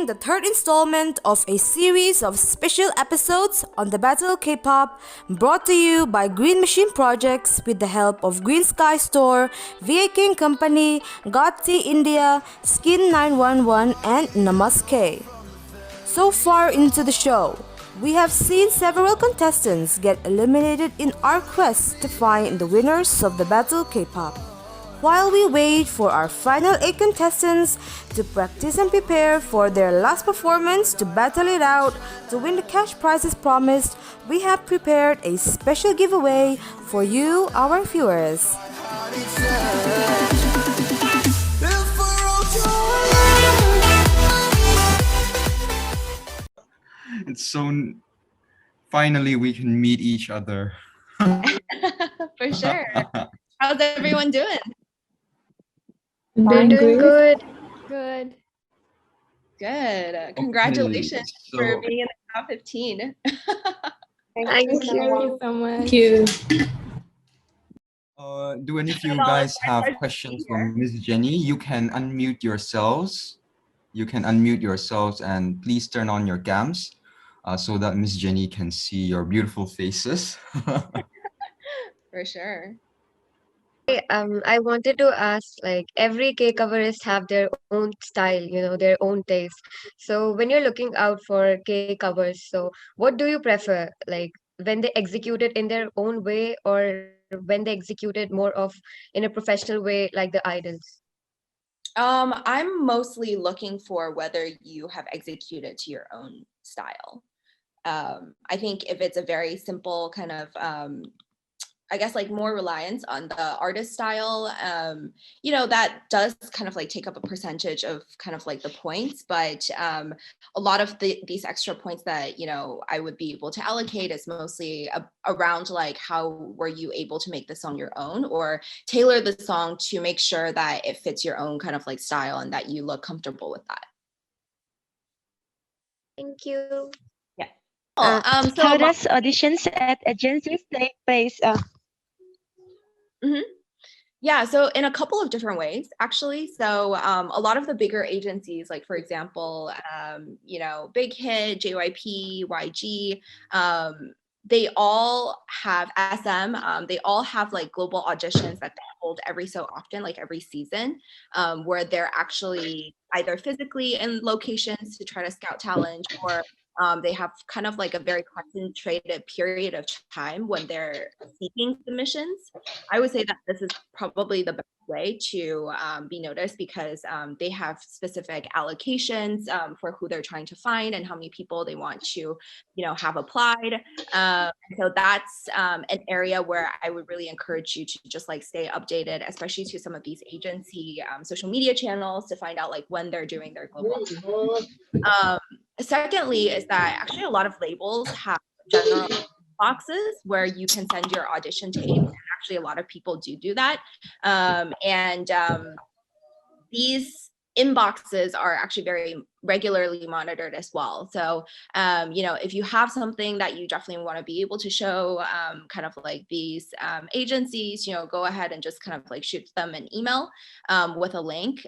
the third installment of a series of special episodes on the Battle K-pop, brought to you by Green Machine Projects with the help of Green Sky Store, V.A.K and Company, Gotti India, Skin 911, and Namaste. So far into the show, we have seen several contestants get eliminated in our quest to find the winners of the Battle K-pop. While we wait for our final 8 contestants to practice and prepare for their last performance to battle it out to win the cash prizes promised, we have prepared a special giveaway for you, our viewers. It's so finally we can meet each other. For sure. How's everyone doing? Doing good. Good. Good. Congratulations for being in the top 15. Thank you so much. Thank you. Do any of you guys have questions for Miss Jenny? You can unmute yourselves. And please turn on your cams so that Miss Jenny can see your beautiful faces. For sure. I wanted to ask, like, every K coverist have their own style, their own taste. So when you're looking out for K covers, so what do you prefer? Like when they execute it in their own way, or when they execute it more of in a professional way, like the idols? I'm mostly looking for whether you have executed to your own style. I think if it's a very simple kind of I guess like more reliance on the artist style, that does kind of like take up a percentage of kind of like the points, but a lot of these extra points that, I would be able to allocate is mostly around like how were you able to make the song your own or tailor the song to make sure that it fits your own kind of like style and that you look comfortable with that. Thank you. Yeah. So how does auditions at agencies take place? Yeah, so in a couple of different ways, actually. So a lot of the bigger agencies, like for example, Big Hit, JYP, YG, they all have SM. They all have like global auditions that they hold every so often, like every season, where they're actually either physically in locations to try to scout talent, or they have kind of like a very concentrated period of time when they're seeking submissions. I would say that this is probably the best way to be noticed because they have specific allocations for who they're trying to find and how many people they want to, have applied. So that's an area where I would really encourage you to just like stay updated, especially to some of these agency social media channels to find out like when they're doing their global. Secondly, is that actually a lot of labels have general boxes where you can send your audition tape, and actually a lot of people do that. These inboxes are actually very regularly monitored as well. So, if you have something that you definitely want to be able to show kind of like these agencies, go ahead and just kind of like shoot them an email with a link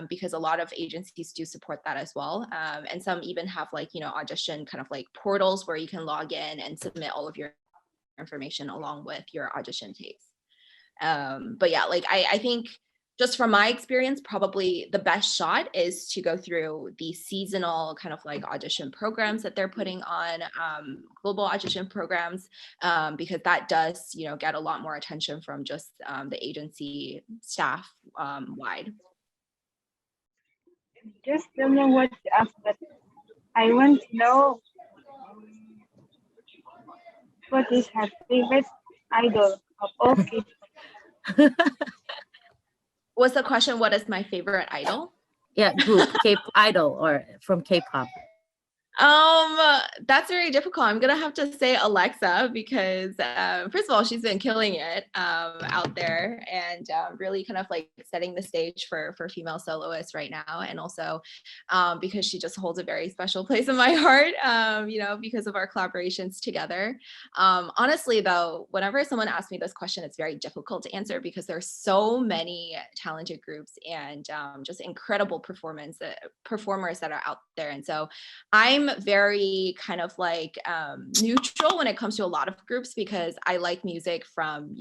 because a lot of agencies do support that as well. And some even have like, audition kind of like portals where you can log in and submit all of your information along with your audition tapes. But yeah, like I think just from my experience, probably the best shot is to go through the seasonal kind of like audition programs that they're putting on, global audition programs, because that does, get a lot more attention from just the agency staff wide. Just don't know what to ask, but I want to know what is her favorite idol of all K-pop. What's the question? What is my favorite idol? Yeah, group, K idol or from K-pop. That's very difficult. I'm gonna have to say Alexa because first of all, she's been killing it out there and really kind of like setting the stage for female soloists right now, and also because she just holds a very special place in my heart. Because of our collaborations together. Honestly, though, whenever someone asks me this question, it's very difficult to answer because there's so many talented groups and just incredible performers that are out there, and so I'm very kind of like neutral when it comes to a lot of groups because I like music from,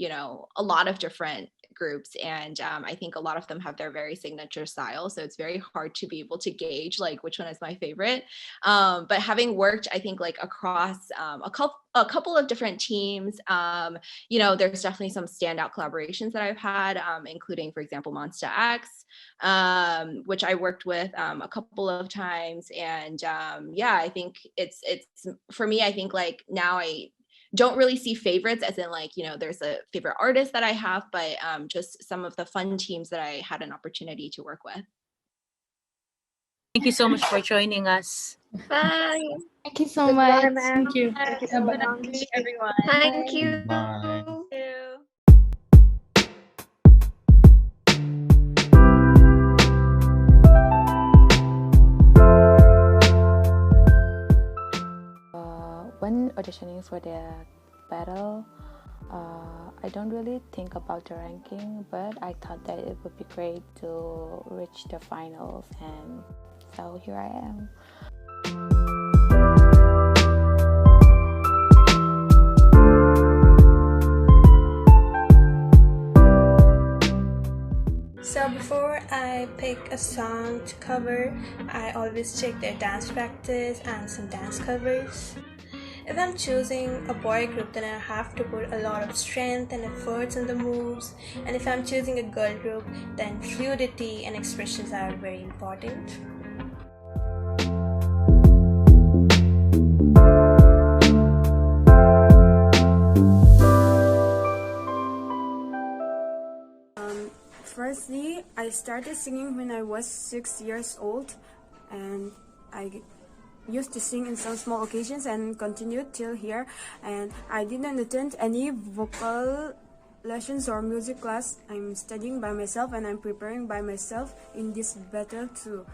a lot of different groups. And I think a lot of them have their very signature style. So it's very hard to be able to gauge like which one is my favorite. But having worked, I think like across a couple of different teams, there's definitely some standout collaborations that I've had, including, for example, Monsta X, which I worked with a couple of times. And I think it's for me, I think like now I don't really see favorites as in like, there's a favorite artist that I have, but just some of the fun teams that I had an opportunity to work with. Thank you so much for joining us. Bye. Thank you so Goodbye, much. ma'am. Thank you. Thank you so much. Everyone. Thank you. Bye. Thank you. When auditioning for the battle, I don't really think about the ranking, but I thought that it would be great to reach the finals, and so here I am. So before I pick a song to cover, I always check their dance practice and some dance covers. If I'm choosing a boy group, then I have to put a lot of strength and efforts in the moves. And if I'm choosing a girl group, then fluidity and expressions are very important. Firstly, I started singing when I was 6 years old, and I used to sing in some small occasions and continued till here. And I didn't attend any vocal lessons or music class. I'm studying by myself and I'm preparing by myself in this battle too.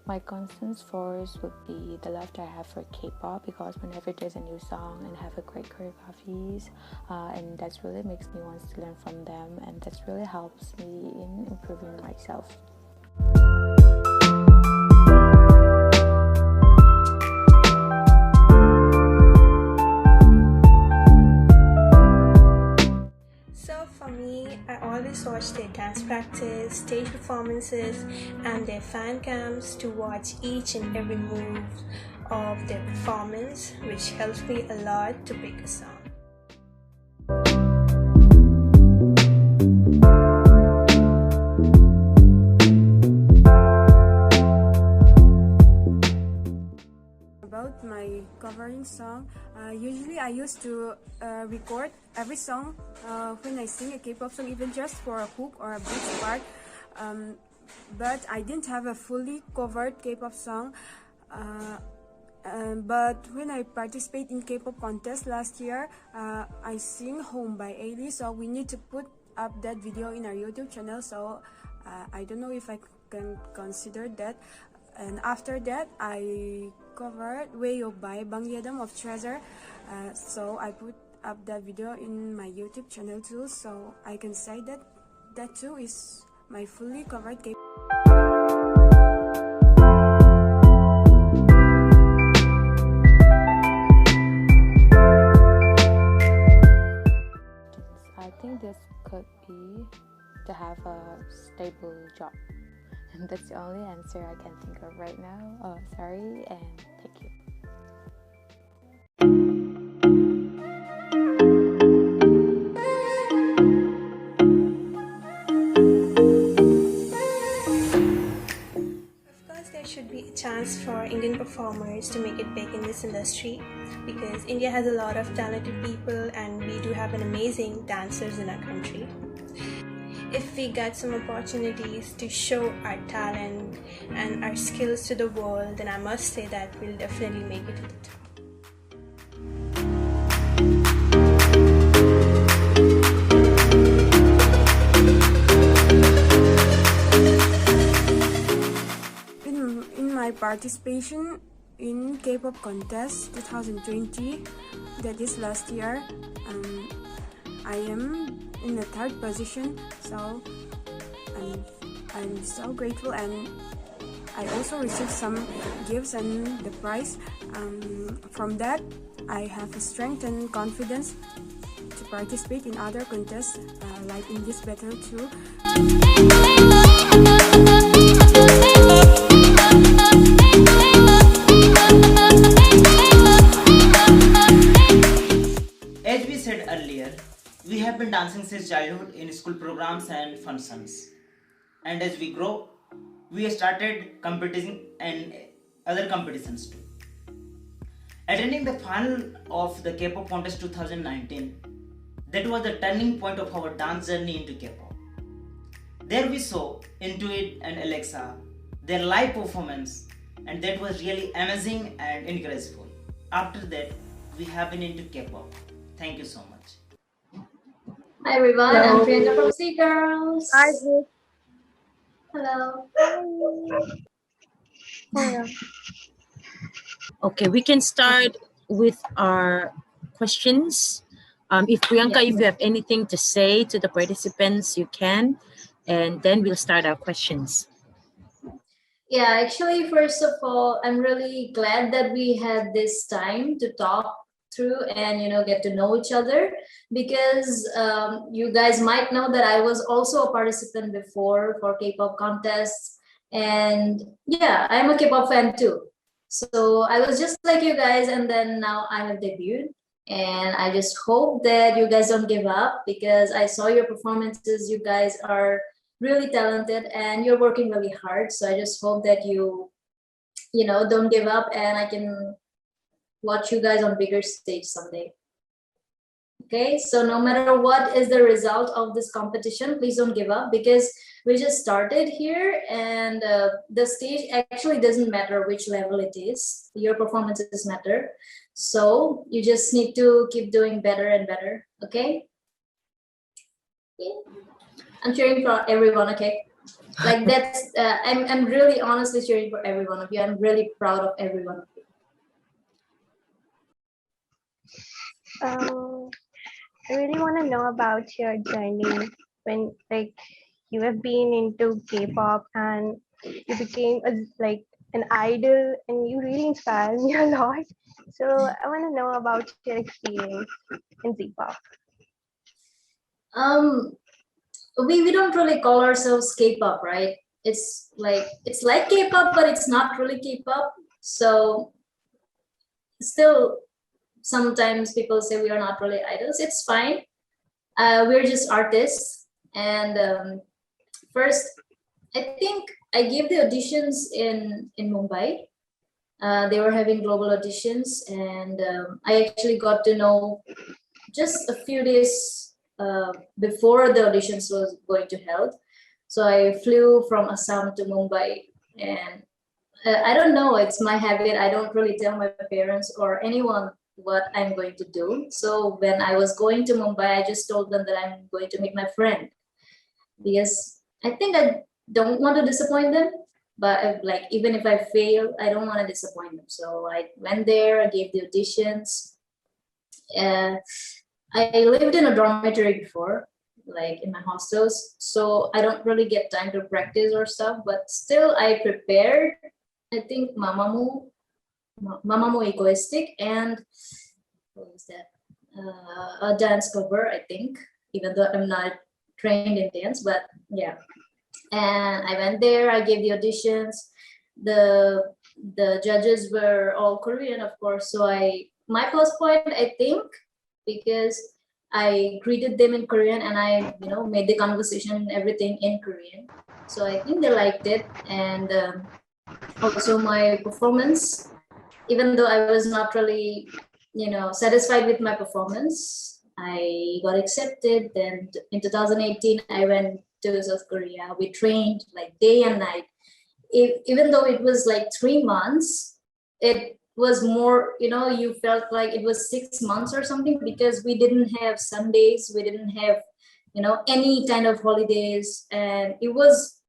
My constant force would be the love that I have for K-pop, because whenever there's a new song and have a great choreographies, and that really makes me want to learn from them, and that really helps me in improving myself. So for me, I always watch their dance practice, stage performances, and their fan cams to watch each and every move of their performance, which helps me a lot to pick a song. About my covering song, usually I used to record every song when I sing a K-pop song, even just for a hook or a bridge part, but I didn't have a fully covered K-pop song. But when I participate in K-pop contest last year, I sing Home by AD, so we need to put up that video in our YouTube channel, so I don't know if I can consider that. And after that, I covered Way by Bang Yedam of Treasure, so I put up that video in my YouTube channel too, so I can say that that too is my fully covered K-pop. I think this could be to have a stable job. And that's the only answer I can think of right now. Oh, sorry, and thank you. Of course, there should be a chance for Indian performers performers to make it big in this industry, because India has a lot of talented people and we do have an amazing dancers in our country. If we get some opportunities to show our talent and our skills to the world, then I must say that we'll definitely make it to the top. In my participation in K-pop contest 2020, that is last year, I am in the third position, so I'm so grateful, and I also received some gifts and the prize. From that, I have a strength and confidence to participate in other contests like in this battle too. As we said earlier, we have been dancing since childhood in school programs and functions. And as we grow, we started competing in other competitions too. Attending the final of the K-pop contest 2019, that was the turning point of our dance journey into K-pop. There we saw Intuit and Alexa, their live performance, and that was really amazing and encouraging. After that, we have been into K-pop. Thank you so much. Hi everyone, I'm Priyanka from ZGIRLS. Hi. Hello. Hello. Okay, we can start with our questions. If Priyanka, if you have anything to say to the participants, you can, and then we'll start our questions. Yeah, actually, first of all, I'm really glad that we had this time to talk through and get to know each other, because you guys might know that I was also a participant before for K-pop contests, and yeah, I'm a K-pop fan too. So I was just like you guys, and then now I have debuted, and I just hope that you guys don't give up, because I saw your performances. You guys are really talented and you're working really hard. So I just hope that you don't give up, and I can watch you guys on bigger stage someday. Okay, so no matter what is the result of this competition, please don't give up, because we just started here, and the stage actually doesn't matter which level it is. Your performances matter. So you just need to keep doing better and better. Okay. Yeah. I'm cheering for everyone. Okay. Like that's I'm really honestly cheering for every one of you. I'm really proud of every one of you. I really want to know about your journey when you have been into K-pop and you became an idol, and you really inspire me a lot. So I want to know about your experience in Z-pop. We don't really call ourselves K-pop, right? It's like K-pop, but it's not really K-pop. So still, sometimes people say we are not really idols. It's fine. We're just artists. And first, I think I gave the auditions in Mumbai. They were having global auditions, and I actually got to know just a few days before the auditions was going to held. So I flew from Assam to Mumbai, and I don't know, it's my habit. I don't really tell my parents or anyone what I'm going to do. So when I was going to Mumbai, I just told them that I'm going to meet my friend, because I think I don't want to disappoint them. But even if I fail, I don't want to disappoint them. So I went there, I gave the auditions. I lived in a dormitory before, in my hostels. So I don't really get time to practice or stuff, but still I prepared, I think, Mamamoo Egoistic, and what was that? A dance cover, I think, even though I'm not trained in dance, but yeah. And I went there, I gave the auditions. The judges were all Korean, of course. So my plus point, I think, because I greeted them in Korean and I, made the conversation and everything in Korean. So I think they liked it. And also my performance, even though I was not really, satisfied with my performance, I got accepted. Then in 2018, I went to South Korea. We trained like day and night. Even though it was like 3 months, it was more, you felt like it was 6 months or something, because we didn't have Sundays, we didn't have, any kind of holidays, and it was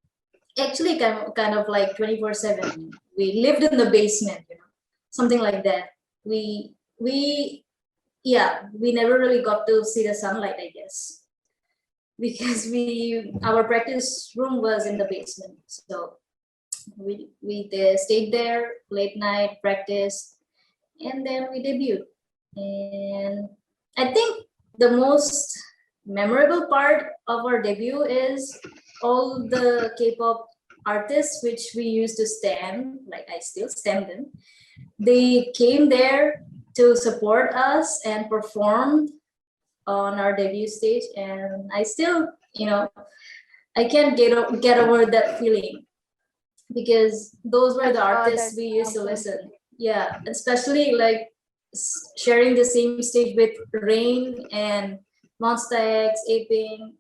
actually kind of like 24/7. We lived in the basement, something like that. We never really got to see the sunlight, I guess, because our practice room was in the basement. So we stayed there late night, practice, and then we debuted. And I think the most memorable part of our debut is all the K-pop artists which we used to stan, like I still stan them. They came there to support us and performed on our debut stage, and I still, I can't get over that feeling, because those were the artists we used to listen. Yeah, especially like sharing the same stage with Rain and Monsta X, Aping.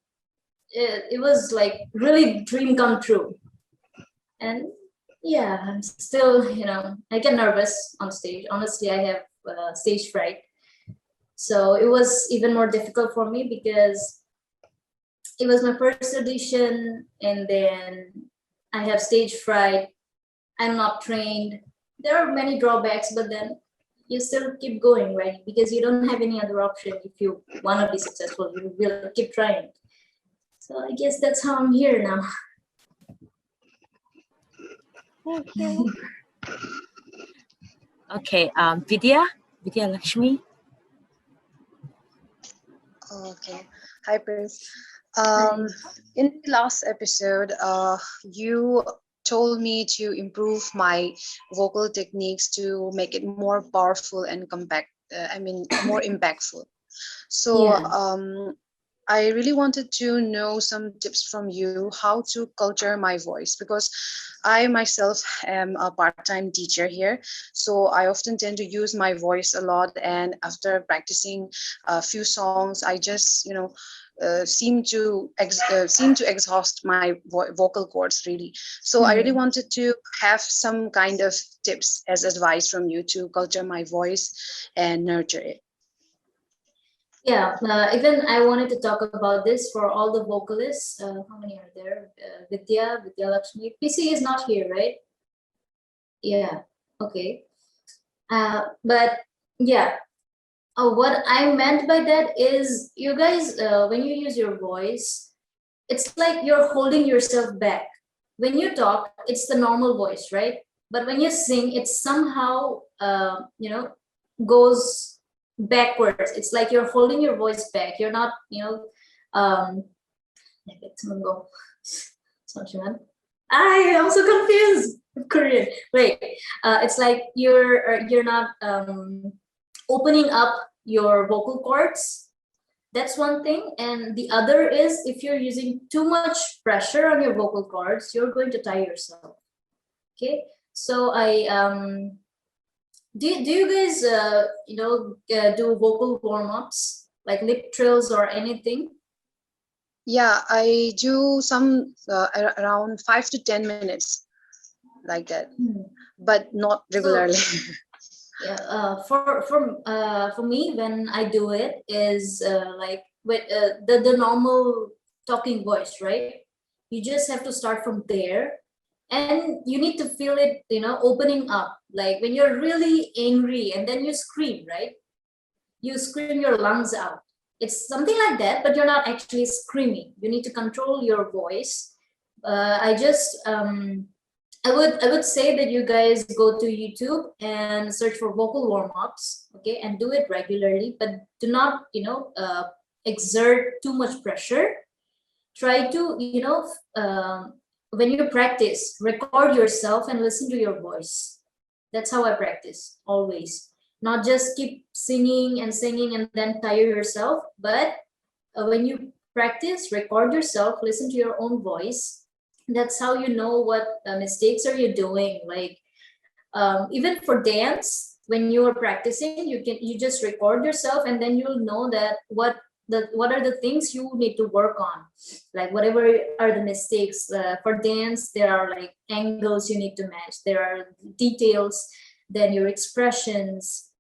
It was like really dream come true. And yeah, I'm still, I get nervous on stage. Honestly, I have stage fright. So it was even more difficult for me, because it was my first audition, and then I have stage fright. I'm not trained. There are many drawbacks, but then you still keep going, right? Because you don't have any other option. If you want to be successful, you will keep trying. So I guess that's how I'm here now. Thank you. Okay, Vidya Lakshmi. Okay. Hi, Prince. In the last episode, you told me to improve my vocal techniques to make it more powerful and more impactful. So I really wanted to know some tips from you how to culture my voice, because I myself am a part-time teacher here. So I often tend to use my voice a lot, and after practicing a few songs, I just, seem to exhaust my vocal cords really. So I really wanted to have some kind of tips as advice from you to culture my voice and nurture it. Yeah, even I wanted to talk about this for all the vocalists. How many are there? Vidya Lakshmi. PC is not here, right? Yeah, okay. But yeah, what I meant by that is, you guys, when you use your voice, it's like you're holding yourself back. When you talk, it's the normal voice, right? But when you sing, it somehow, goes backwards. It's like you're holding your voice back. You're not, I am so confused. Korean. Wait, it's like you're not opening up your vocal cords. That's one thing. And the other is, if you're using too much pressure on your vocal cords, you're going to tire yourself. Okay, so do you guys do vocal warm-ups like lip trills or anything? Yeah, I do some around 5 to 10 minutes like that, but not regularly. Yeah, for me, when I do it is like with the normal talking voice, right? You just have to start from there, and you need to feel it, opening up. Like when you're really angry and then you scream, right? You scream your lungs out. It's something like that, but you're not actually screaming. You need to control your voice. I would say that you guys go to YouTube and search for vocal warm-ups, okay, and do it regularly, but do not, exert too much pressure. Try to, when you practice, record yourself and listen to your voice. That's how I practice always. Not just keep singing and then tire yourself, but when you practice, record yourself, listen to your own voice. That's how you know what mistakes are you doing. Like even for dance, when you are practicing, you just record yourself, and then you'll know that what are the things you need to work on, like whatever are the mistakes. For dance, there are like angles you need to match, there are details, then your expressions.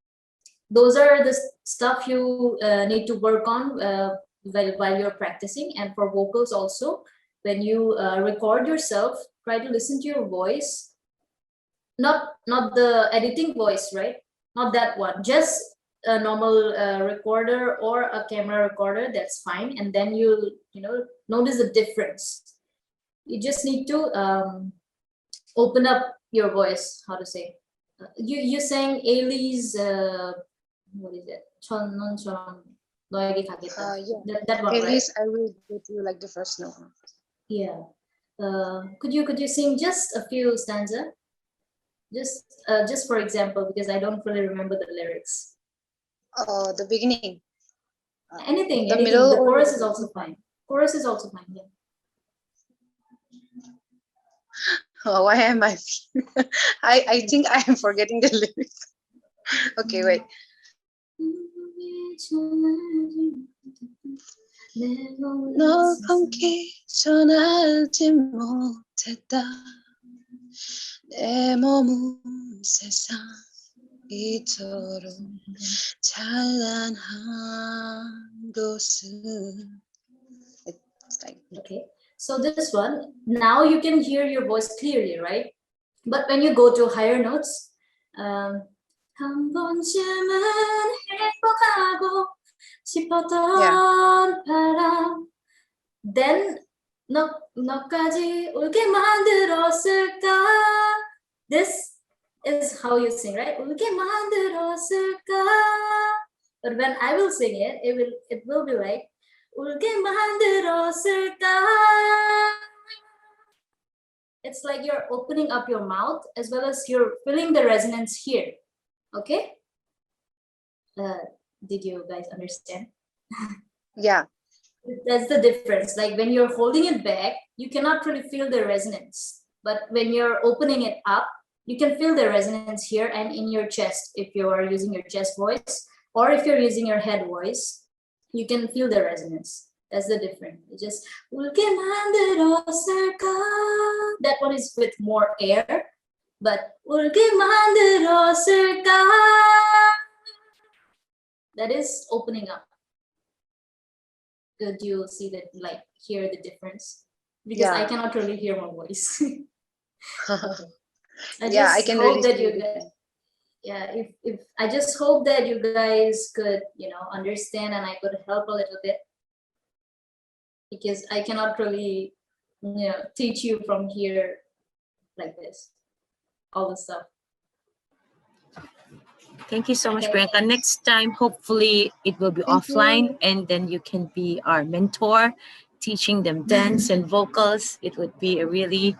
Those are the stuff you need to work on while you're practicing. And for vocals also, when you record yourself, try to listen to your voice, not the editing voice, right? Not that one, just a normal recorder or a camera recorder, that's fine. And then you notice the difference. You just need to open up your voice. How to say? You sang Ailey's what is it? 천년처럼 너에게 가겠다. Yeah. That one, At right? least I will get you like the first note. Yeah. Could you sing just a few stanza? Just for example, because I don't really remember the lyrics. The beginning. Anything. The anything. middle. The or chorus is also fine. Chorus is also fine. Yeah. Oh, why am I? I think I am forgetting the lyrics. Okay, wait. 너 함께 전하지 못했다. 내 몸은 세상 이토록 찬란한 곳은. It's like, okay. So this one, now you can hear your voice clearly, right? But when you go to higher notes, 한 번쯤은 행복하고 싶었던 바람, then 너까지 울게 만들었을까. This is how you sing, right? 울게 만들었을까. But when I will sing it, it will be like 울게 만들었을까. It's like you're opening up your mouth as well as you're feeling the resonance here. Okay? Did you guys understand? Yeah. That's the difference. Like when you're holding it back, you cannot really feel the resonance. But when you're opening it up, you can feel the resonance here and in your chest. If you are using your chest voice, or if you're using your head voice, you can feel the resonance. That's the difference. It's just 울게 만들었을까. That one is with more air, but 울게 만들었을까. That is opening up. Do you see that? Like hear the difference? Because I cannot really hear my voice. I can hope really that see you guys. Yeah, if I just hope that you guys could, understand and I could help a little bit, because I cannot really, teach you from here like this, all the stuff. Thank you so much, Priyanka. Next time, hopefully it will be offline, and then you can be our mentor, teaching them dance and vocals. It would be a really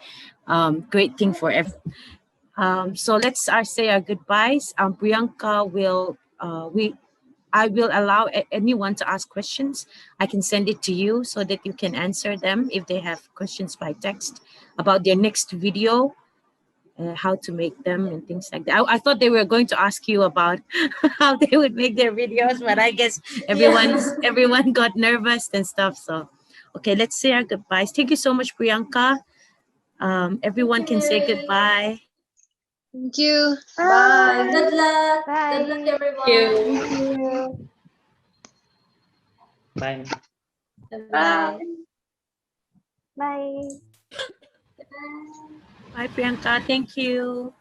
great thing for everyone. So let's say our goodbyes. Priyanka will, I will allow anyone to ask questions. I can send it to you so that you can answer them if they have questions by text about their next video, how to make them and things like that. I thought they were going to ask you about how they would make their videos, but I guess everyone got nervous and stuff. So, okay, let's say our goodbyes. Thank you so much, Priyanka. Everyone can say goodbye. Thank you. Bye. Bye. Good luck. Bye. Good luck, everyone. Thank you. Bye. Bye. Bye. Bye, Priyanka. Thank you.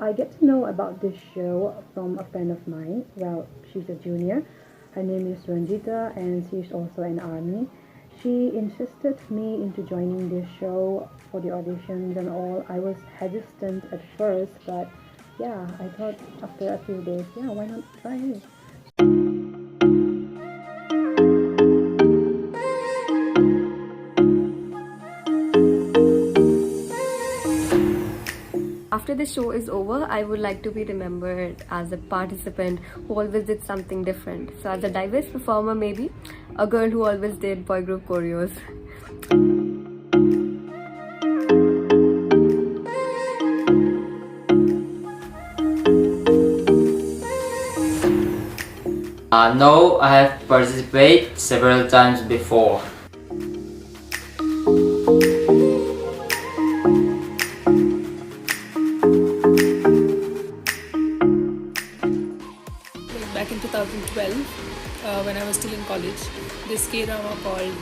I get to know about this show from a friend of mine. Well, she's a junior. Her name is Ranjita and she's also an army. She insisted me into joining this show for the auditions and all. I was hesitant at first, but yeah, I thought after a few days, yeah, why not try it? After the show is over, I would like to be remembered as a participant who always did something different. So as a diverse performer, maybe a girl who always did boy group choreos. No, I have participated several times before. Back in 2012, when I was still in college, this K-drama called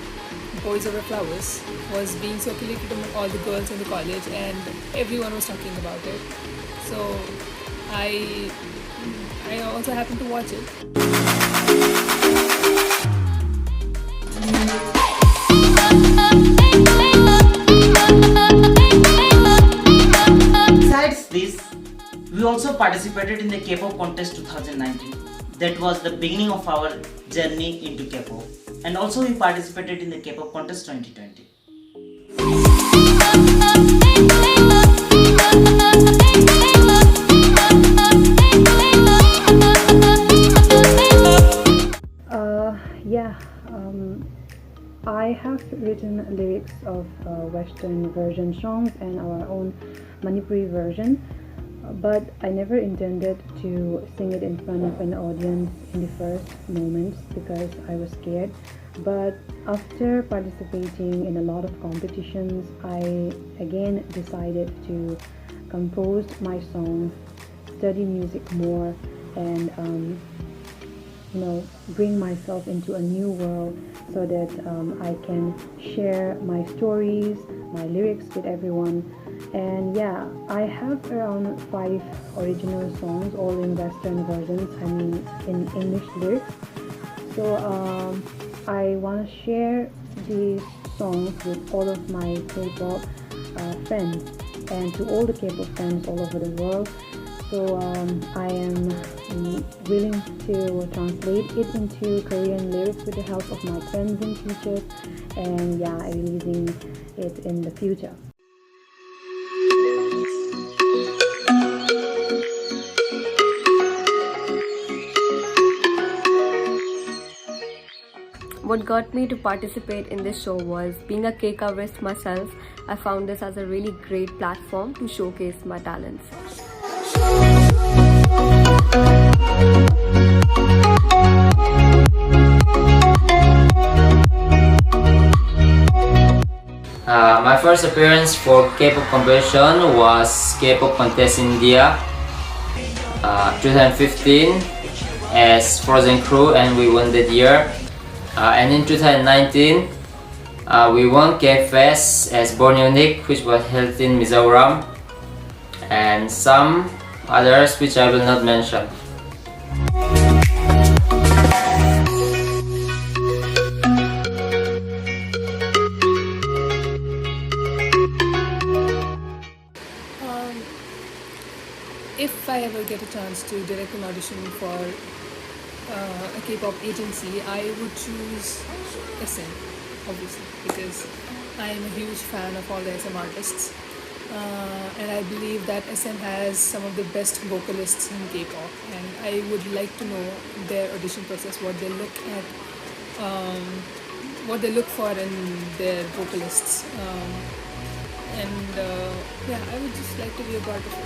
Boys Over Flowers was being circulated among all the girls in the college, and everyone was talking about it. So I also happened to watch it. Besides this, we also participated in the K-pop contest 2019. That was the beginning of our journey into K-pop. And also we participated in the K-pop contest 2020. I have written lyrics of Western version songs and our own Manipuri version, but I never intended to sing it in front of an audience in the first moments because I was scared. But after participating in a lot of competitions, I again decided to compose my songs, study music more, and bring myself into a new world so that I can share my stories, my lyrics with everyone. And yeah, I have around 5 original songs, all in Western versions, I mean in English lyrics. So I want to share these songs with all of my K-pop friends and to all the K-pop fans all over the world. So I am willing to translate it into Korean lyrics with the help of my friends and teachers, and yeah, releasing it in the future. What got me to participate in this show was being a K-coverist myself. I found this as a really great platform to showcase my talents. My first appearance for K-pop competition was K-pop contest India 2015 as Frozen Crew, and we won that year. And in 2019 we won K-Fest as Born Unique, which was held in Mizoram, and some others which I will not mention. If I ever get a chance to direct an audition for a K-pop agency, I would choose SM, obviously, because I am a huge fan of all the SM artists. And I believe that SM has some of the best vocalists in K-pop, and I would like to know their audition process, what they look at, what they look for in their vocalists, yeah, I would just like to be a part of it.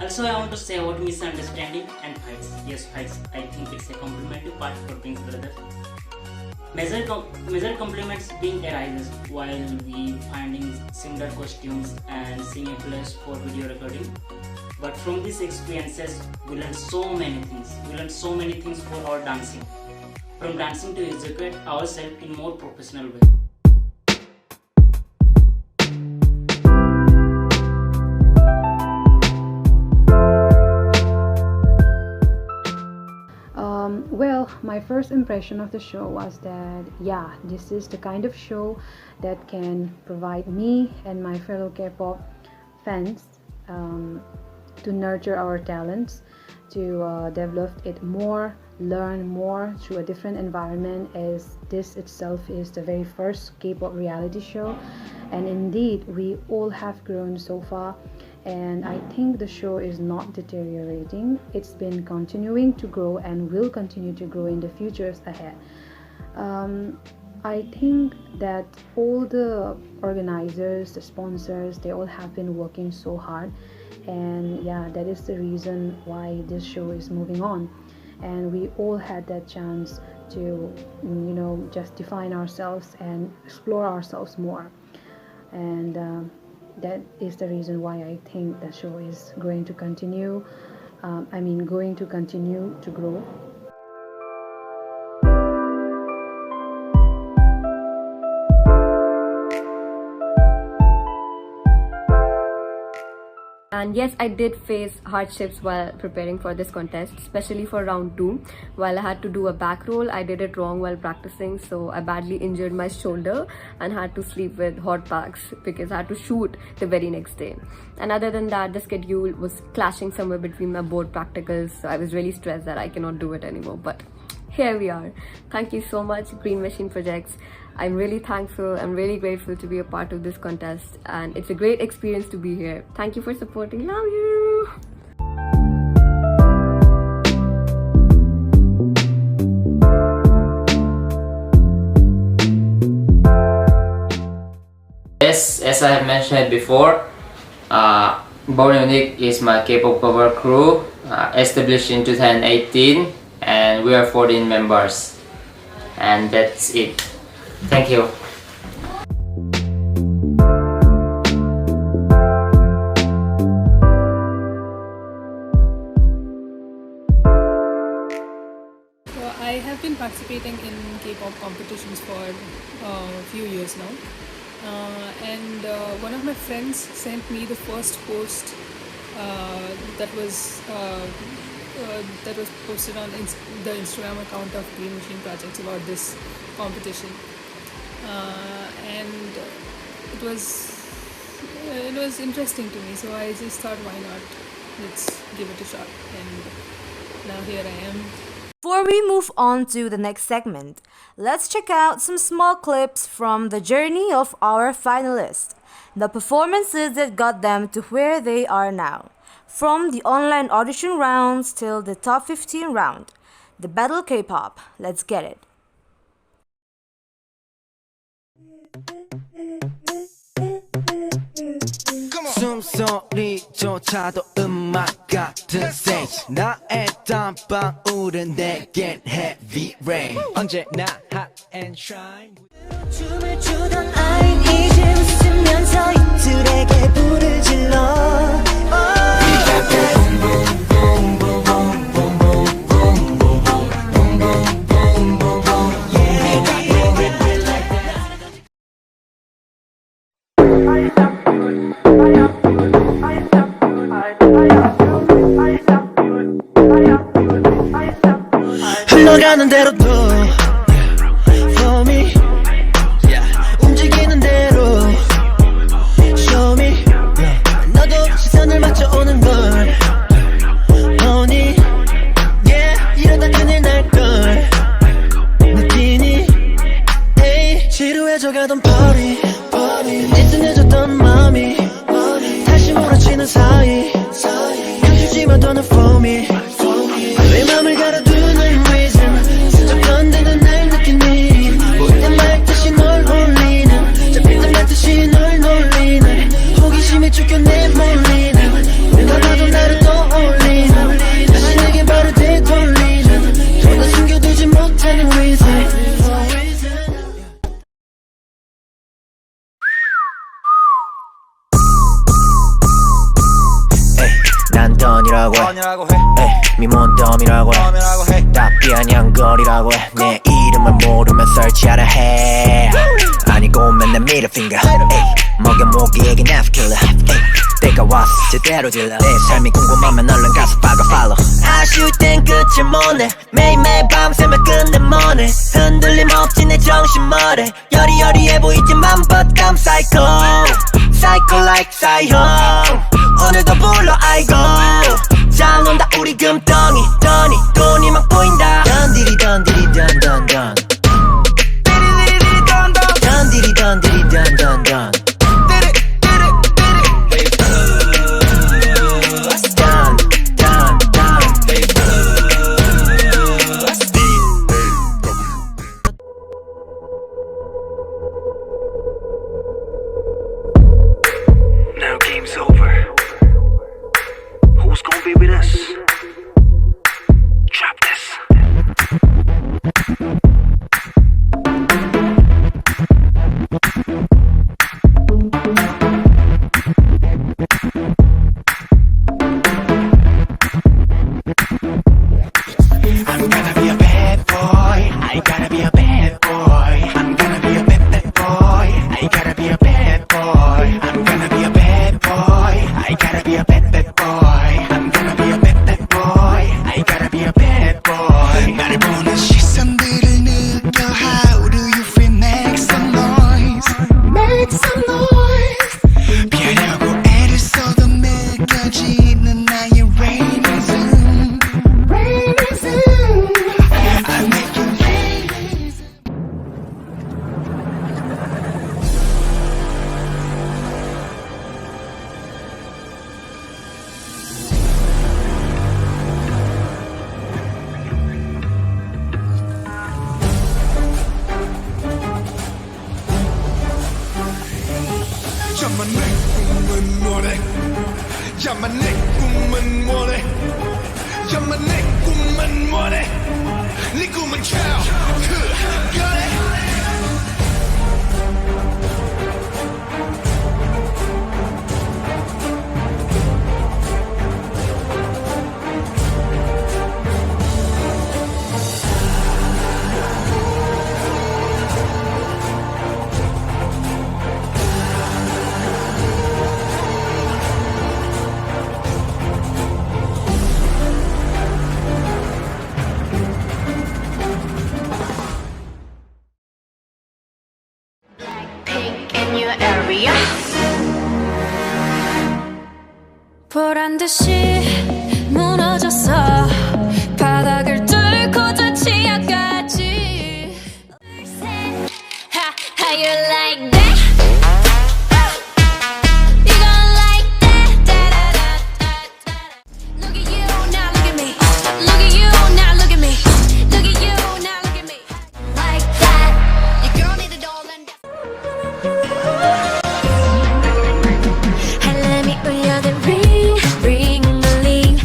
Also, I want to say about misunderstanding and fights. Yes, fights. I think it's a compliment to part for Pink's brother. Major compliments being arises while we finding similar costumes and seeing a place for video recording. But from these experiences, we learned so many things. We learned so many things for our dancing. From dancing to execute ourselves in more professional way. Well, my first impression of the show was that, yeah, this is the kind of show that can provide me and my fellow K-pop fans to nurture our talents to develop it more, learn more through a different environment, as this itself is the very first K-pop reality show. And indeed, we all have grown so far, and I think the show is not deteriorating. It's been continuing to grow and will continue to grow in the futures ahead. I think that all the organizers, the sponsors, they all have been working so hard, and yeah, that is the reason why this show is moving on. And we all had that chance to just define ourselves and explore ourselves more, and that is the reason why I think the show is going to continue to grow. And yes, I did face hardships while preparing for this contest, especially for round 2. While I had to do a back roll, I did it wrong while practicing, so I badly injured my shoulder and had to sleep with hot packs because I had to shoot the very next day. And other than that, the schedule was clashing somewhere between my board practicals, so I was really stressed that I cannot do it anymore. But here we are. Thank you so much, Green Machine Projects. I'm really thankful, I'm really grateful to be a part of this contest, and it's a great experience to be here. Thank you for supporting. Love you! Yes, as I have mentioned before, Born Unique is my K-pop cover crew, established in 2018, and we are 14 members. And that's it. Thank you. So I have been participating in K-pop competitions for a few years now. And one of my friends sent me the first post that was posted on the Instagram account of Green Machine Projects about this competition. And it was interesting to me, so I just thought, why not, let's give it a shot, and now here I am. Before we move on to the next segment, let's check out some small clips from the journey of our finalists, the performances that got them to where they are now, from the online audition rounds till the top 15 round, the Battle K-pop. Let's get it. 숨소리조차도 음악 같은 stage 나의 땀방울은 내겐 heavy rain 언제나 hot and shine 춤을 추던 아인 이제 웃으면서 이들에게 불을 질러 흘러가는 대로도 Flow me 움직이는 대로 Show me 너도 시선을 맞춰오는 걸 Honey Yeah 이러다 큰일 날걸 느끼니 Hey 지루해져가던 party 느슨해졌던 맘이 다시 몰아치는 사이 감추지마 더는 for me 왜 맘을 가로두는 reason 슬쩍 건드는 날 느끼니 보일 땐 말듯이 널 올리는 잡힐 땐 말듯이 널 놀리는 호기심에 쫓겨 내몰리는 누가 봐도 나를 떠올리는 다시 내게 발을 되돌리는 더 이상 숨겨두지 못하는 reason 난 던이라고 해 미몬덤이라고 해 답변 양거리라고 해 내 이름을 모르면 설치하라 해 아니고 맨날 middle finger 먹여 모기에게 납 killer 때가 왔어 제대로 질러 내 삶이 궁금하면 얼른 가서 박아 follow 아쉬울 땐 끝을 못내 매일매일 밤새며 끝내 뭐네 흔들림 없지 내 정신머리 여리여리해 보이지만 but I'm psycho psycho like 싸형 오늘도 불러 I go 잘 논다 우리 금덩이 더니 돈이 막 보인다 던디리 던디리 던던던 띠리리리 던던 던디리 던디리 던던던 Now game's over. Who's gonna be with us? Drop this. I'm gonna be a bad boy. I gotta be a bad boy. I'm gonna be a bad boy. I gotta be a bad boy. I'm gonna be a bad boy. I gotta be a bad boy. I'm gonna be a bad boy. I gotta be a bad boy. 나를 보는 시선들을 느껴. How do you feel? Make some noise. Make some noise. 피하려고 애를 써도 느껴지는 나의 rainy zoom. Rainy zoom. I make you rainy zoom. 야만 내 꿈은 원해 야만 내 꿈은 원해 야만 내 꿈은 원해 네 꿈은 그거래 in your area. 보란 듯이 무너졌어 바닥을 뚫고 저 지하까지. How you like that? You gon' like that? Look at you now, look at me. Look at you now, look at me. Look at you now, look at me. Like that? Your girl need a doll and 알람이 울려도 ring, ring, ring.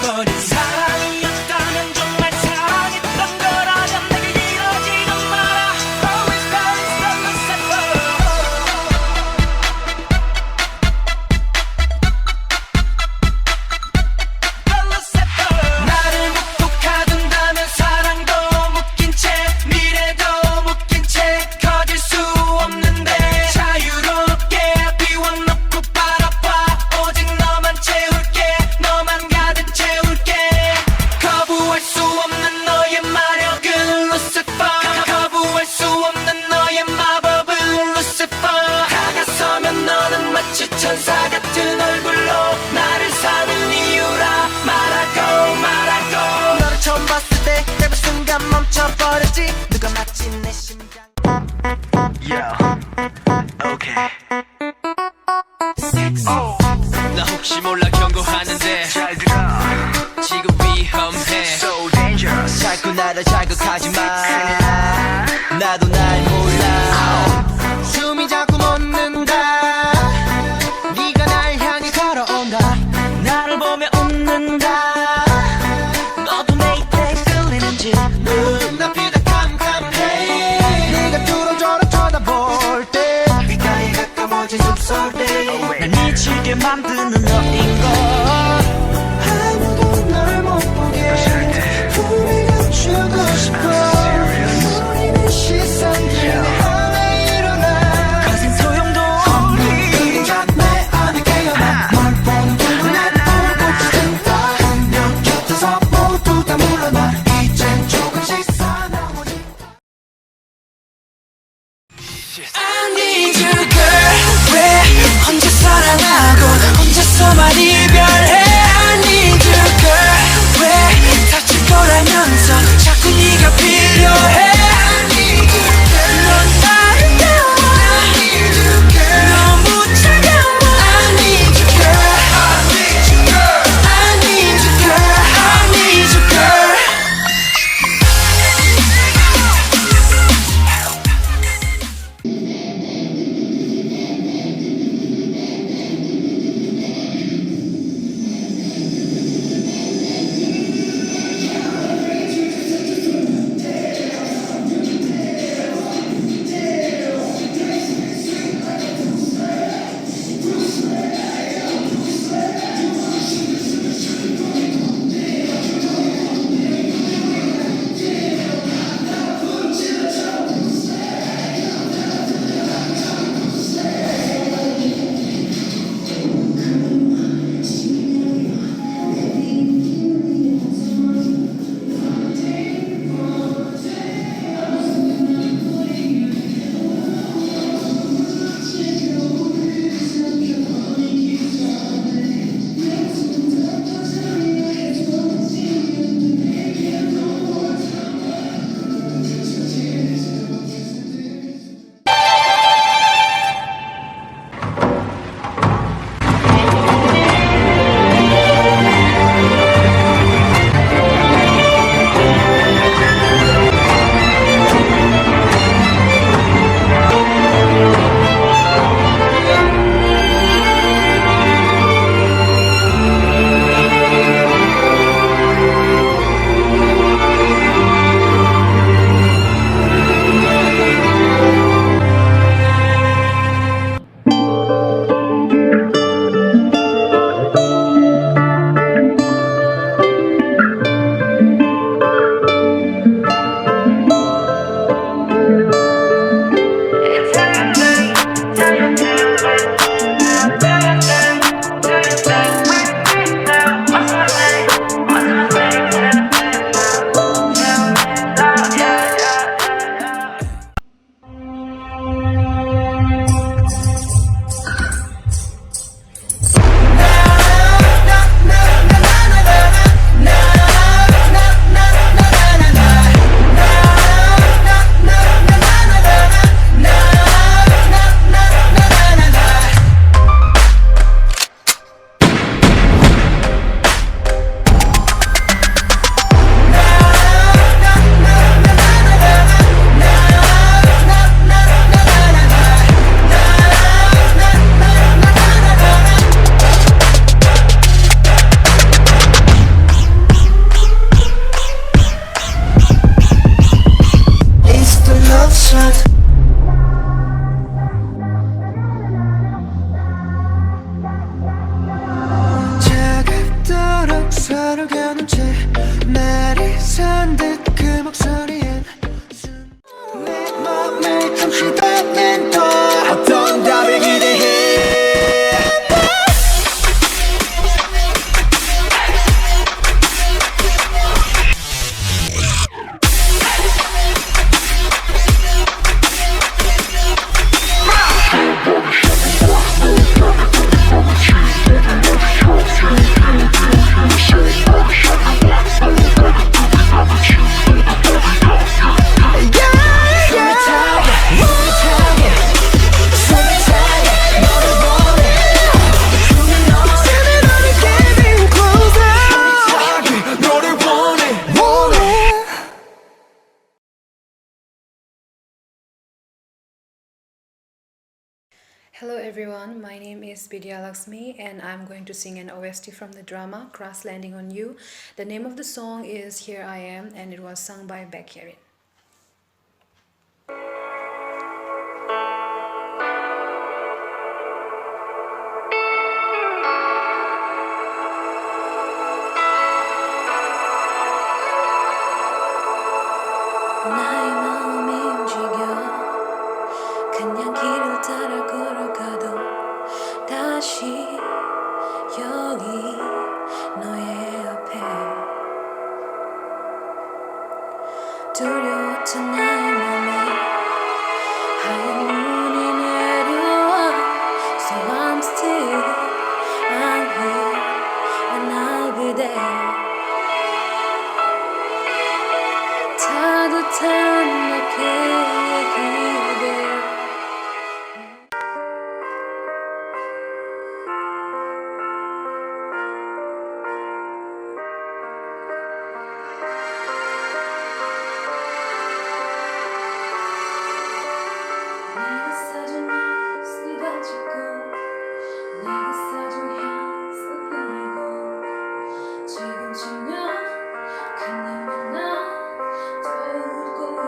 버린 사랑이었다면 정말 사랑했던 거라면 내게 이러지도 마라. Always Paris, the Lucifer. 나를 묵묵하둔다면 사랑도 묶인 채 미래도 묶인 채 거질 수 없는데 자유롭게 비워놓고 바라봐. 오직 너만 채울게 너만 가득 채울게. 거부할 수 없는 너의 마력은 Lucifer. 거부할 수 없는 너의 마법은 Lucifer. 다가서면 너는 마치 천사 같은 얼굴로 나를 사는 이유라 말하고 말하고. 너를 처음 봤을 때 짧은 순간 멈춰버렸지. 누가 마치 내 심장. Okay. 나 혹시 몰라 경고하는데 잘 들어. 지금 위험해. So dangerous. 자꾸 나를 자극하지 마. 나도 날 몰라. 숨이 자꾸 멎는다. 네가 날 향해 걸어온다. 나를 보며 웃는다. 너도 내 입에 끌리는지 눈앞이 다 캄캄해. 네가 뚫어져라 쳐다볼 때 귓가에 가까워진 숲속에 날 미치게 만드는 너인걸. 아무도 널 못 보게 우리 감추고 싶어. 우리는 시선들에 하나 일어나. 거센 소용도 없니. 그림자 내 안에 깨어나. 널 보는 동안 날 불꽃이 든다. 내 곁에서 모두 다 물러나. 이젠 조금씩 사나워진다. I need you girl. 왜 혼자 사랑하고 혼자서 마치 내리선 듯 그 목소리엔 내 맘에 잠시 뱉는 또 어떤 답을 기대해 Hello everyone, my name is Vidya Lakshmi and I'm going to sing an OST from the drama Crash Landing on You. The name of the song is Here I Am and it was sung by V.A.K. 나의 마음이 움직여 그냥 길을 따라 걸어가도 다시 여기 너의 앞에 두려웠던 나의 맘에 하얀 눈이 내려와 So I'm still I'm here and I'll be there 따뜻한 너의 기대 내가 사준 향수 가지고 내가 사준 향수 그리고 지금쯤이면 그냥 나 떠오르고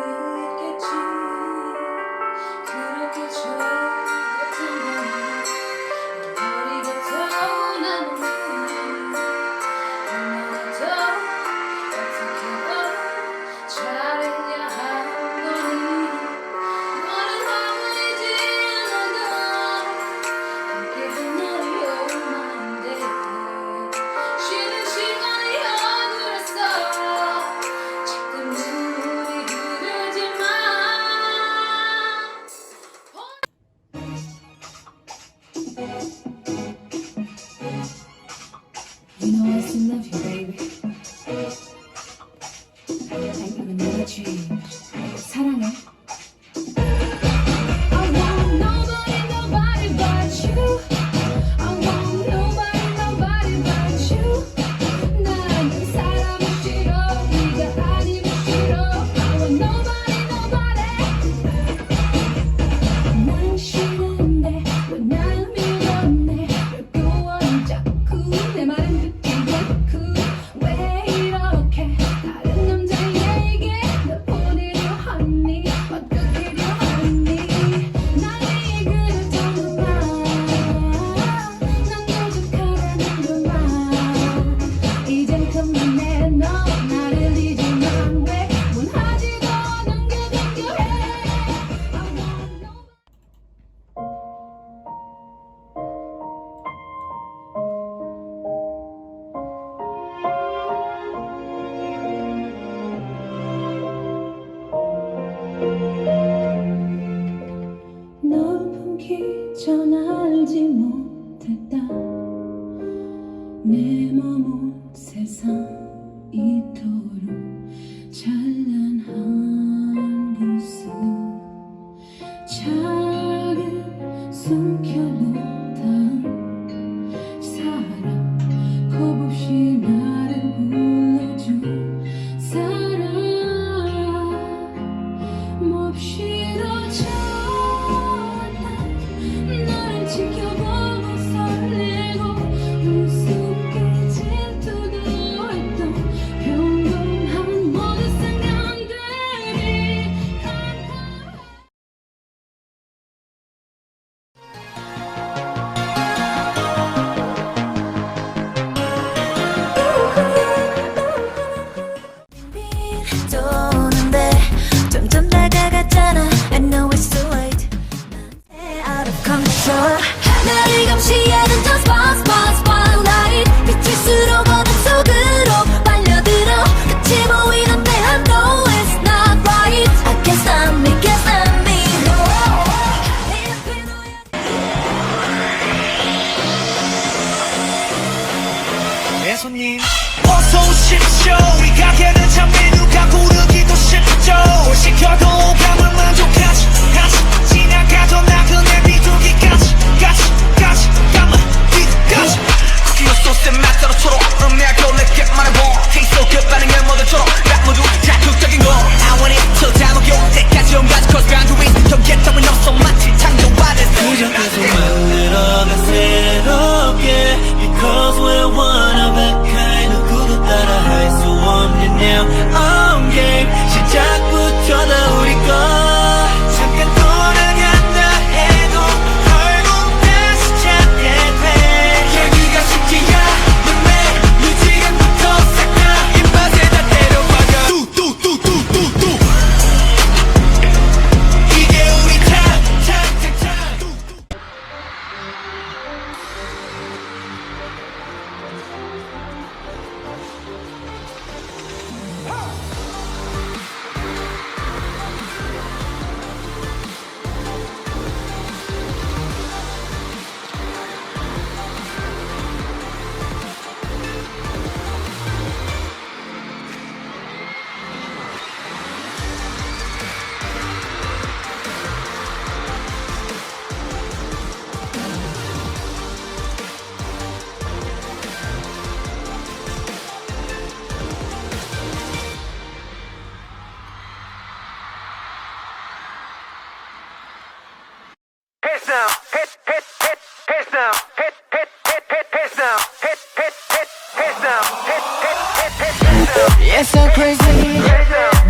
It's so crazy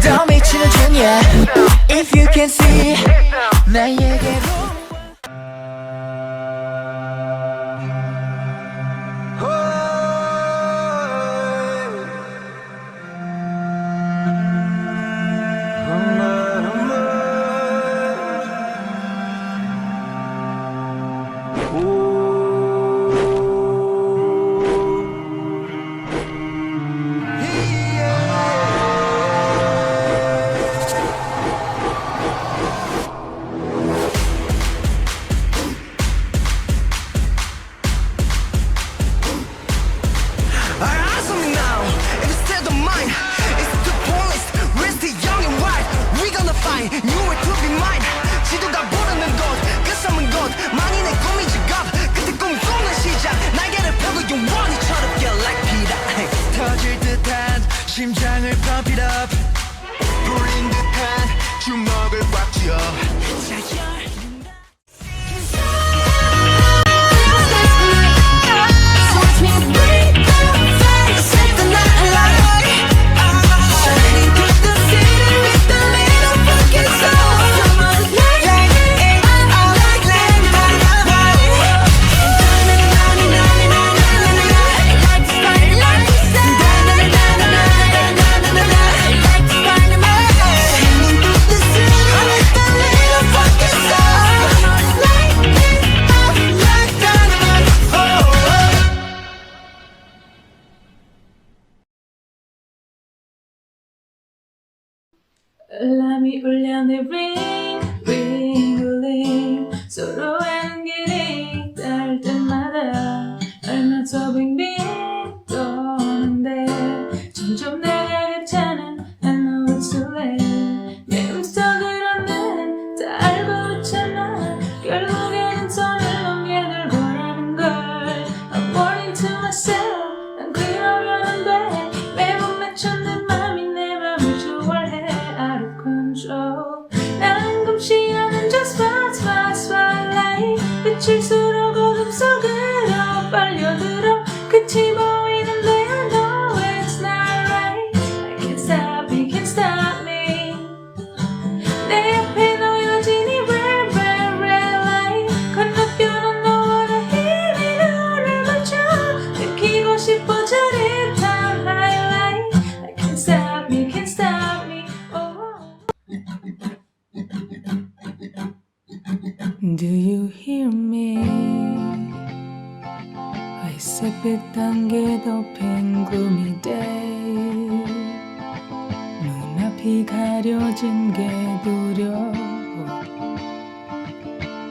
더 미치는 중이야 If you can see 나에게로 심장을 pump it up 불린 듯한 주먹을 꽉 쥐어 람이 울려내 ring ring 울림 서로의 길이 닿을 때마다 얼마 더 빙빙 도는데 점점 내가 괜찮아 I know it's too late 내 윗속으로는 다 알고 있잖아 결국에는 손을 넘겨들 거라는 걸 I'm warning to myself 난 그러면 안 돼 매번 맺혀 내 맘이 내 맘을 좋아해 out of control 난 금시 않은 just spotlight 비칠수록 어둠 속으로 빨려들어 끝이 보이는데 I know it's not right I can't stop me, can't stop me 내 앞에 놓여진 이 red light 건너편은 너와의 힘이 너를 맞춰 느끼고 싶어 짜릿한 highlight I can't stop me, can't stop me Do you hear me? 회색빛 단계 덮인 gloomy day 눈앞이 가려진 게 두려워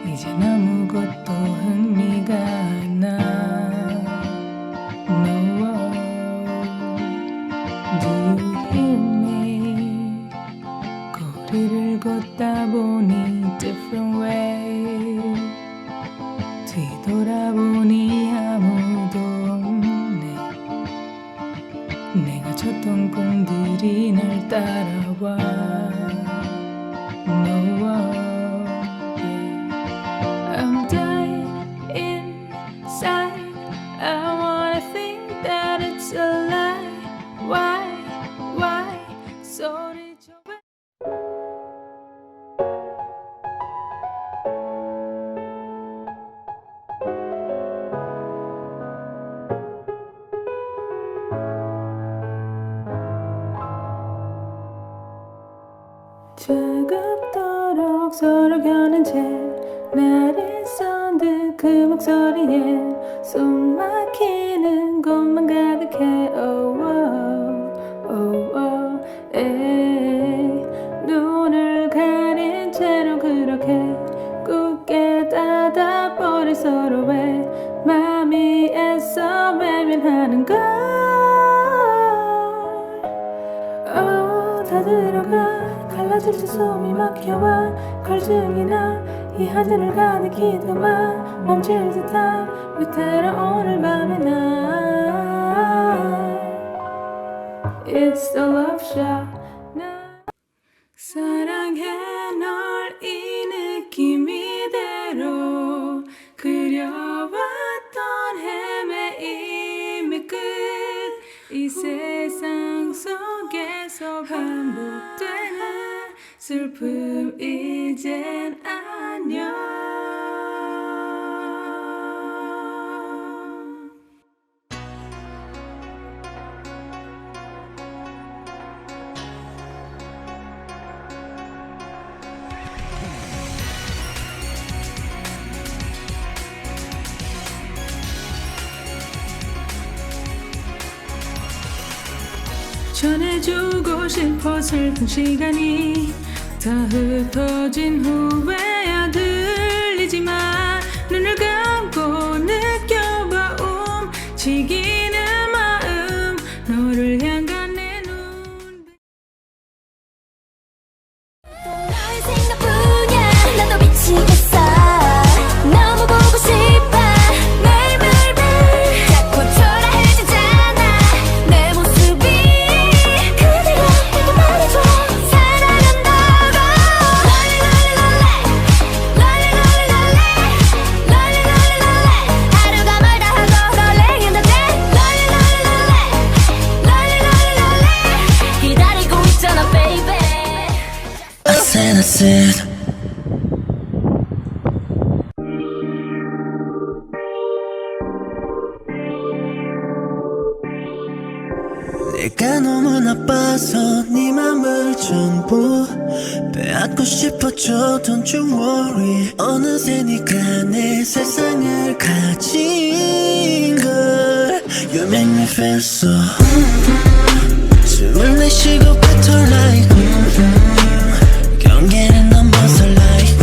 이젠 아무것도 흥미가 안 나 No Do you hear me? 거리를 걷다 보니 different way 뒤돌아보니 아무도 없네 내가 쳤던 꿈들이 날 따라와 No yeah. I'm dying inside I wanna think that it's a lie Why 소리 줘 차갑도록 서로 겨눈 채 나를 쏜 그 목소리에 숨 막히는 곳만 가득해 Oh, oh, oh, oh, 에이. 눈을 가린 채로 그렇게 굳게 닫아버릴 서로의 맘이 애써 외면하는 걸 다 들어가 갈라질 듯 숨이 막혀와 걸증이나 이 하늘을 가득히 담아 멈출 듯한 위태로운 오늘 밤의 날 It's the love shot 사랑해 널 이 느낌 이대로 그려와 계속해서 반복되는 슬픔 이젠 안녕. 전해주고 싶어 슬픈 시간이 다 흩어진 후에야 들리지만 눈을 감고 느껴봐 움직이는 마음 너를 향한 내 눈 너의 생각뿐이야 나도 미치겠어 너무 보고 싶어 매일매일 자꾸 초라해지잖아 내 모습이 그대로 이렇게 말해줘 사랑한다고 하루가 멀다 하고 설레인다대 기다리고 있잖아 baby I said 내가 너무 나빠서 네 맘을 전부 빼앗고 싶었죠 Don't you worry 어느새 네가 내 세상을 가진 걸 You make me feel so 숨을 내쉬고 battle like 경계를 넘어서 like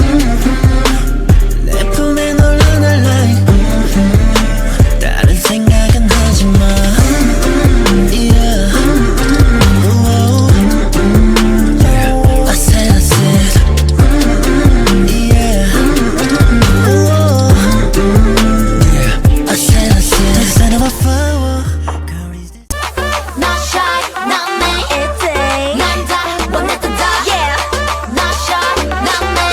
내 품에 널 안아 like 다른 생각은 하지마 yeah. Whoa. I said yeah. Whoa. Yeah. I said son of a flower Not shy, not me, it's a 남자 원했던 다 yeah Not shy, not me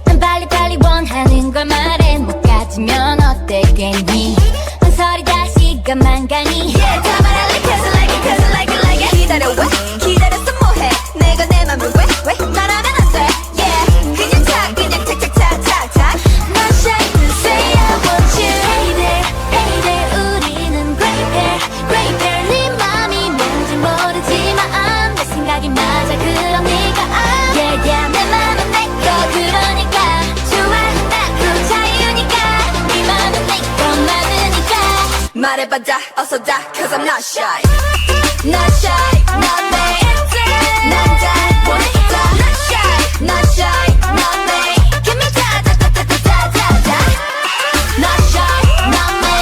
난 빨리빨리 원하는 걸 말해 못 가지면 어때 괜히 한 소리 다 시간만 가니 Yeah 다 말할래 cause I like it 기다려 왜 기다렸어 뭐해 내가 내 맘을 왜 말하면 안돼 Yeah 그냥 착착착착착 Not shy to say I want you Hey there 우리는 great pair 네 맘이 뭔지 모르지만 내 생각이 맞아 그럼 네가 Yeah 내 맘은 내거 그러니까 좋아한다고 자유니까 네 맘은 내거 맞으니까 말해봐 다 어서 다 cause I'm not shy Not shy not me 남자 원했다 Not shy not me Give me da Not shy not me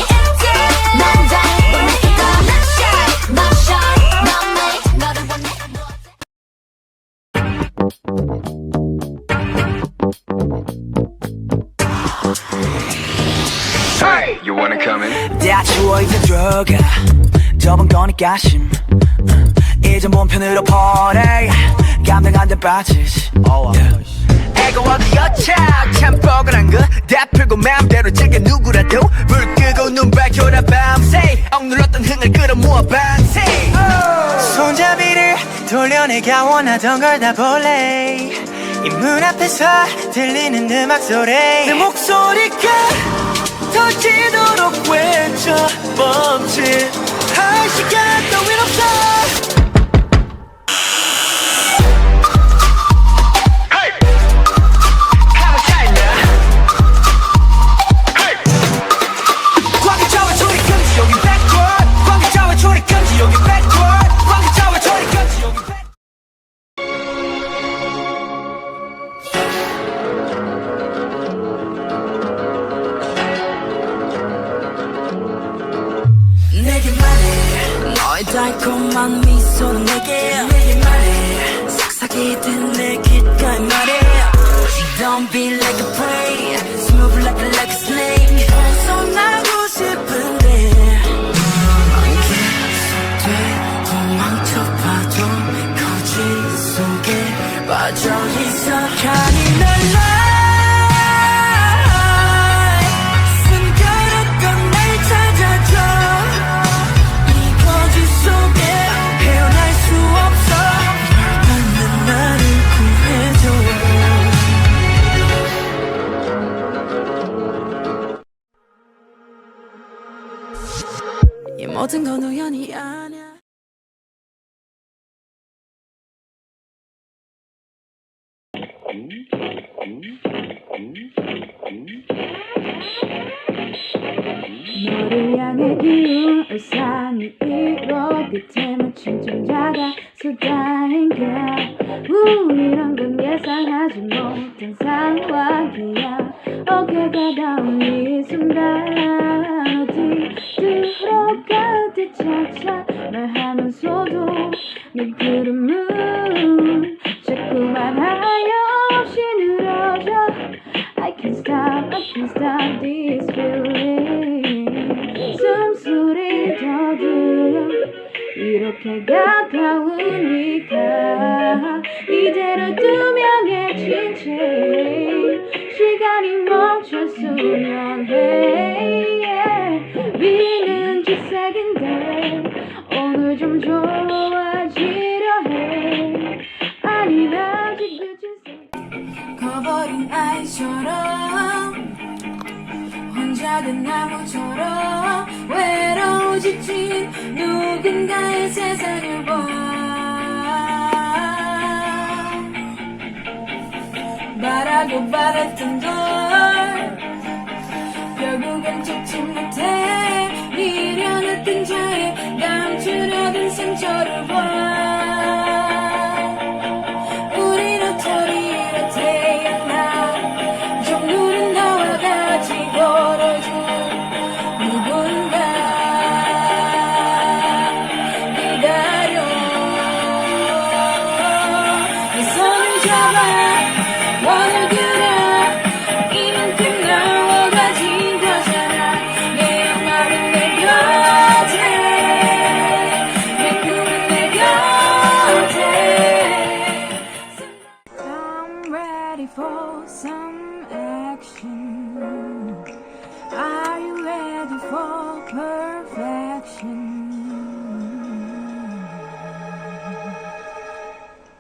남자 원했다 Not shy not me 너를 원해 Hey, you wanna come in? 다 치워 이제 들어가 접은 거니까 심 이제 몸 편으로 보내 감당 안 돼 빠지시 애가 어디였자 참 뻐근한 거다 풀고 맘대로 즐겨 누구라도 불 끄고 눈 밝혀라 밤새 억눌렀던 흥을 끌어모아 밤새 손잡이를 돌려내가 원하던 걸 다 볼래 이 문 앞에서 들리는 음악 소리 내 목소리가 터지도록 외쳐 멈칫할 시간 따윈 없어 내게 말해 너의 달콤한 미소는 내게 말해 속삭이듯 내 귓가에 말해 Don't be like a prey Smooth like a snake 벗어나고 싶은데 계속 도망쳐봐도 거짓 속에 빠져있어 간이 날라 숨겨뒀던 날 찾아줘 이 거짓 속에 너를 향해 기운 우산이 이렇게 끝에 침전자가 쏟아행겨 이런 건 예상하지 못한 상황이야 어깨가 닿은 이 순간 어디 들어갈 때 착착 말하면서도 내 구름은 자꾸만 하염없이 늘어져 I can't stop this feeling 숨소리 더 들려 이렇게 가까우니까 이대로 투명해진 채 시간이 멈췄으면 해 비는 질색인데 오늘 좀 좋아지려 해 아니 아직 그칠 커버린 아이처럼 혼자된 나무처럼 외로워 지친 누군가의 세상을 봐 바라고 바랬던 걸 결국엔 찾지 못해 미련했던 자의 감추려던 상처를 봐 우리 로터리 태어나 정물은 너와 같이 걸어줘 누군가 기다려 내 손을 잡아 원을 그려 이만큼 나와 가진 거잖아 내 말은 내 곁에 내 꿈은 내 곁에 I'm ready for some action Are you ready for perfection?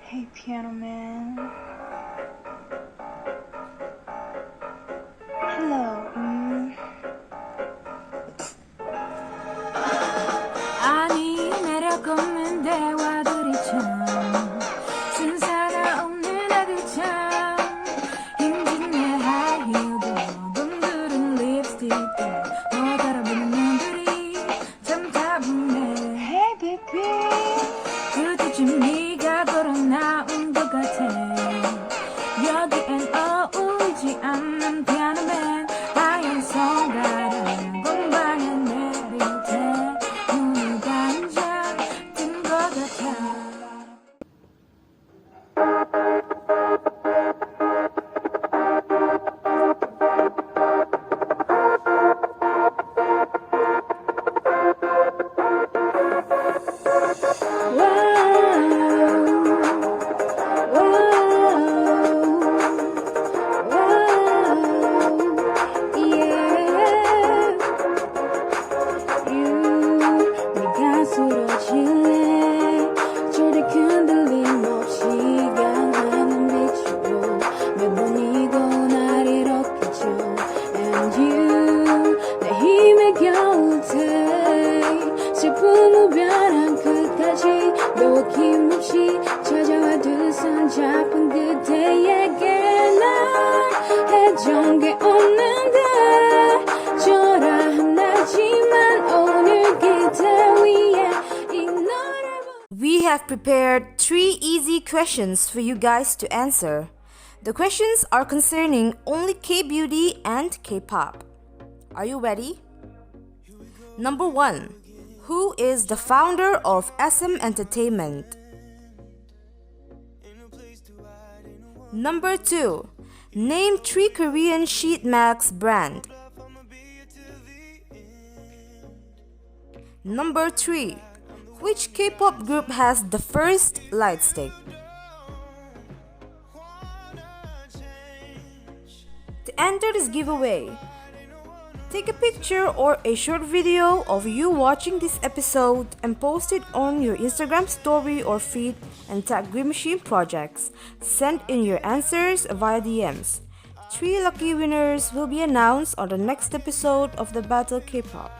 Hey piano man Hello 아니 매력 없는 대화들이 참 순사가 없는 애들 참 힘든 내 하이힐도 놈들은 립스틱도 너 달아보는 놈들이 참 다분해 Hey baby 그때쯤 네가 걸어 나온 것 같아 여기엔 어울리지 않는 피아노맨 하얀 손가락 공방에 내릴 때 눈을 반짝 뜬 것 같아 네가 쓰러질래 절대 흔들림 없이 강하는 빛으로 매번 이고 날 이렇게 줘 And you 내 힘의 겨울에 슬픔 우변한 끝까지 너 힘없이 찾아와 두 손 잡은 그대에게 날 해준 게 없는데 초라한 날지만 오늘 기대 위에 이 노래 We have prepared 3 easy questions for you guys to answer. The questions are concerning only K-beauty and K-pop. Are you ready? Number 1. Who is the founder of SM Entertainment? Number 2. Name 3 Korean sheet mask brand. Number 3. Which K-pop group has the first light stick? To enter this giveaway, take a picture or a short video of you watching this episode and post it on your Instagram story or feed and tag Green Machine Projects. Send in your answers via DMs. 3 lucky winners will be announced on the next episode of the Battle K-pop.